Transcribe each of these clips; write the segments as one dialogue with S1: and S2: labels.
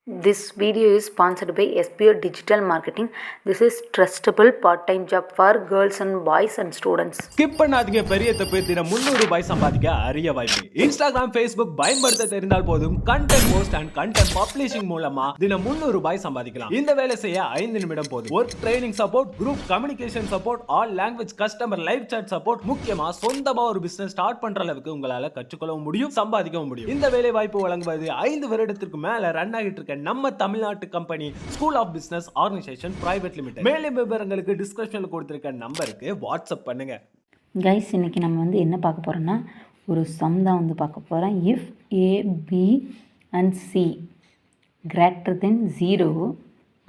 S1: This video is sponsored by SBO Digital Marketing. This is trustable part-time job for girls and boys and students.
S2: Skip பண்ணாதீங்க, பெரிய தப்பு. தினம் 300 ரூபாய் சம்பாதிக்க அரிய வாய்ப்பு. இன்ஸ்டாகிராம், ஃபேஸ்புக் பயன்படுத்த தெரிந்தால் போதும் content post and content publishing மூலமா தினம் 300 ரூபாய் சம்பாதிக்கலாம். இந்த வேலை செய்ய 5 நிமிடம் போதும். Work training support, group communication support, all language customer live chat support, முக்கியமா சொந்தமா ஒரு பிசினஸ் ஸ்டார்ட் பண்ற அளவுக்கு உங்களால கற்றுக்கொள்ளவும் முடியும், சம்பாதிக்கவும் முடியும். இந்த வேலை வாய்ப்பு வழங்குவது 5 வருடத்திற்கு மேல ரன் ஆகிட்டு இருக்க நம்ம தமிழ்நாட்டு company school of business organisation private limited. மேலும் விவரங்களுக்கு டிஸ்கிரிப்ஷன்ல கொடுத்திருக்க நம்பருக்கு வாட்ஸ்அப் பண்ணுங்க.
S1: கைஸ், இன்னைக்கு நம்ம என்ன பார்க்க போறோம்னா ஒரு சம் தான் பார்க்க போறோம். If a b and c greater than 0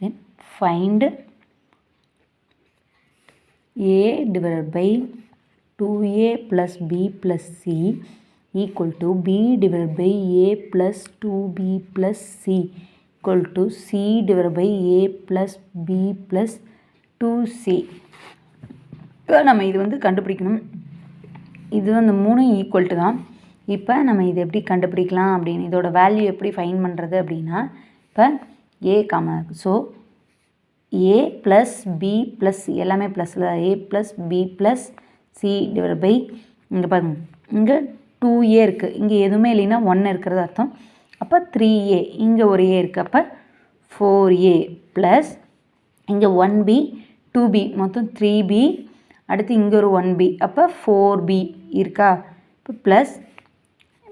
S1: then find a divided by 2a plus b plus c equal to b divided by a plus 2b plus c equal to c divided by a plus b plus 2c. இப்போ நம்ம இது கண்டுபிடிக்கணும். இது அந்த 3 equal to தான். இப்போ நம்ம இது எப்படி கண்டுபிடிக்கலாம் அப்படின்னு, இதோட வேல்யூ எப்படி ஃபைன் பண்ணுறது அப்படின்னா, இப்போ ஏ காமனாக இருக்குது. So A plus B plus எல்லாமே ப்ளஸில் A plus B plus C divide by இங்கே பாருங்க, இங்கே 2a இருக்குது, இங்கே எதுவுமே இல்லைன்னா 1 இருக்கிறது அர்த்தம். அப்போ 3a, இங்கே ஒரு ஏ இருக்குது, அப்போ 4a ப்ளஸ் இங்கே 1b 2b மொத்தம் 3b, அடுத்து இங்கே ஒரு 1b, அப்போ 4b இருக்கா. இப்போ ப்ளஸ்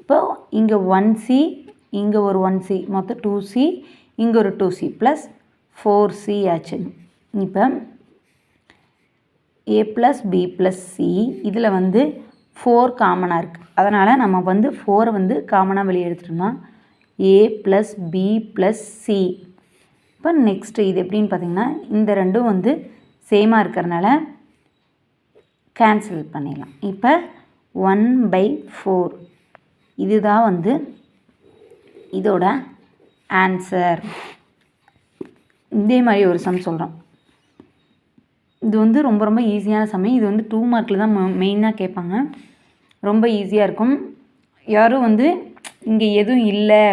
S1: இப்போ இங்கே 1c, இங்கே ஒரு 1c மொத்தம் 2c, இங்கே ஒரு 2c ப்ளஸ் 4c ஆச்சு. இப்போ a plus b plus c இதில் 4 காமனாக இருக்குது. அதனால் நம்ம 4 காமனாக வெளியே எடுத்துட்டோம்னா a plus b plus c. இப்போ நெக்ஸ்ட்டு இது எப்படின்னு பார்த்தீங்கன்னா, இந்த ரெண்டும் சேமாக இருக்கிறனால கேன்சல் பண்ணிடலாம். இப்போ 1/4 இதுதான் இதோட ஆன்சர். இதே மாதிரி ஒரு சம் சொல்கிறோம். இது ரொம்ப ரொம்ப ஈஸியான சம். இது 2 மார்க்கில் தான் மெயினாக கேட்பாங்க. ரொம்ப ஈஸியாக இருக்கும். யாரும் இங்கே எதுவும் இல்லை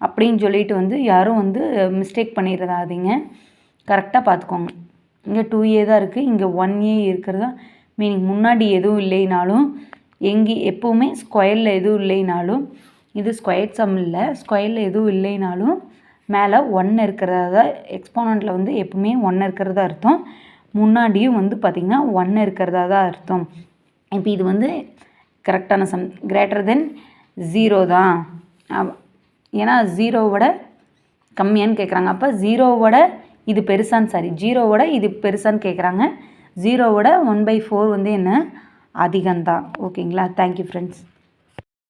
S1: அப்படின்னு சொல்லிட்டு யாரும் மிஸ்டேக் பண்ணிடுறதாதீங்க. கரெக்டாக பார்த்துக்கோங்க. இங்கே 2a தான் இருக்குது, இங்கே 1a இருக்கிறதா மீனிங். முன்னாடி எதுவும் இல்லைனாலும் எப்போவுமே ஸ்கொயரில் எதுவும் இல்லைனாலும், இது ஸ்கொயர் சம் இல்லை, ஸ்கொயரில் எதுவும் இல்லைனாலும் மேலே 1 இருக்கிறதா தான், எக்ஸ்போனண்ட்டில் எப்பவுமே 1 இருக்கிறதா அர்த்தம். முன்னாடியும் பார்த்திங்கன்னா 1 இருக்கிறதா தான் அர்த்தம். இப்போ இது கரெக்டான சம். கிரேட்டர் தென் 0 தான், ஏன்னா 0வோட கம்மியான்னு கேட்குறாங்க. அப்போ 0வோட இது பெருசான்னு, சாரி 0வோட இது பெருசான்னு கேட்குறாங்க. 0வோட 1/4 என்ன அதிகம்தான். ஓகேங்களா? Thank you friends.